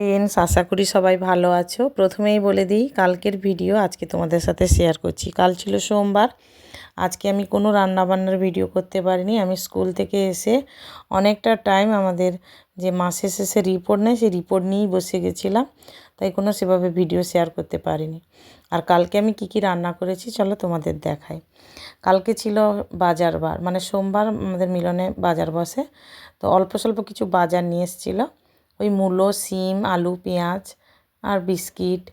Friends, আশা করি সবাই ভালো আছো। প্রথমেই বলে দিই, কালকের ভিডিও আজকে তোমাদের সাথে শেয়ার করছি। কাল ছিল সোমবার, আজকে আমি কোনো রান্নাবান্নার ভিডিও করতে পারিনি। আমি স্কুল থেকে এসে অনেকটা টাইম আমাদের যে মাসের শেষে রিপোর্ট নেয় সেই রিপোর্ট নিয়েই বসে গেছিলাম, তাই কোনো সেভাবে ভিডিও শেয়ার করতে পারিনি। আর কালকে আমি কি রান্না করেছি চলো তোমাদের দেখাই। কালকে ছিল বাজার বার, মানে সোমবার আমাদের মিলনে বাজার বসে, তো অল্প স্বল্প কিছু বাজার নিয়ে এসেছিলো। ওই মূলো, শিম, আলু, পেঁয়াজ আর বিস্কিট,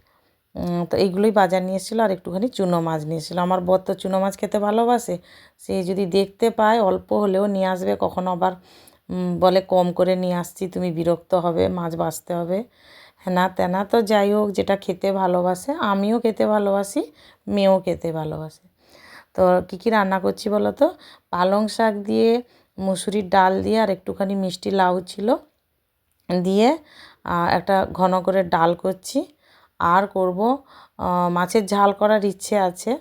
তো এইগুলোই বাজার নিয়ে এসেছিলো। আর একটুখানি চুনো মাছ নিয়ে এসেছিলো। আমার বর তো চুনো মাছ খেতে ভালোবাসে, সে যদি দেখতে পায় অল্প হলেও নিয়ে আসবে। কখনো আবার বলে কম করে নিয়ে আসছি, তুমি বিরক্ত হবে, মাছ বাছতে হবে, হ্যানা ত্যানা। তো যাই হোক, যেটা খেতে ভালোবাসে, আমিও খেতে ভালোবাসি, মেয়েও খেতে ভালোবাসে। তো কী রান্না করছি বলো তো? পালং শাক দিয়ে, মুসুরির ডাল দিয়ে, আর একটুখানি মিষ্টি লাউ ছিল দিয়ে একটা ঘন করে ডাল করছি। আর করব মাছের ঝাল করার ইচ্ছে আছে।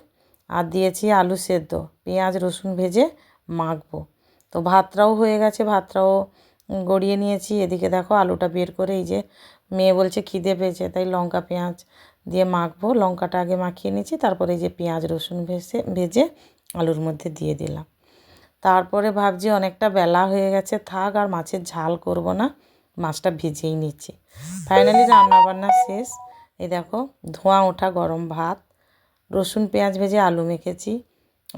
আর দিয়েছি আলু সেদ্ধ, পেঁয়াজ রসুন ভেজে মাখবো। তো ভাতটাও হয়ে গেছে, ভাতটাও গড়িয়ে নিয়েছি। এদিকে দেখো আলুটা বের করে, এই যে মেয়ে বলছে খিদে পেয়েছে, তাই লঙ্কা পেঁয়াজ দিয়ে মাখবো। লঙ্কাটা আগে মাখিয়ে নিয়েছি, তারপরে এই যে পেঁয়াজ রসুন ভেজে আলুর মধ্যে দিয়ে দিলাম। তারপরে ভাবছি অনেকটা বেলা হয়ে গেছে, থাক আর মাছের ঝাল করব না, মাছটা ভেজেই নিচ্ছি। ফাইনালি রান্নাবান্না শেষ। এই দেখো ধোঁয়া ওঠা গরম ভাত, রসুন পেঁয়াজ ভেজে আলু মেখেছি,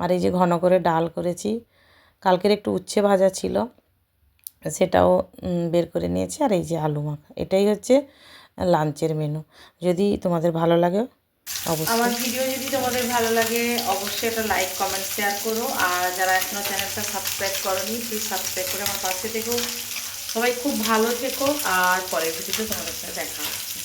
আর এই যে ঘন করে ডাল করেছি। কালকের একটু উচ্ছে ভাজা ছিল, সেটাও বের করে নিয়েছি। আর এই যে আলু মাখা, এটাই হচ্ছে লাঞ্চের মেনু। যদি তোমাদের ভালো লাগে অবশ্যই, আমার ভিডিও যদি তোমাদের ভালো লাগে অবশ্যই একটা লাইক কমেন্ট শেয়ার করো। আর যারা এখনও চ্যানেলটা সাবস্ক্রাইব করোনি, প্লিজ সাবস্ক্রাইব করে আমার পাশে থেকো। সবাই খুব ভালো থেকো, আর পরের ভিডিওতে তোমাদের সাথে দেখা হচ্ছে।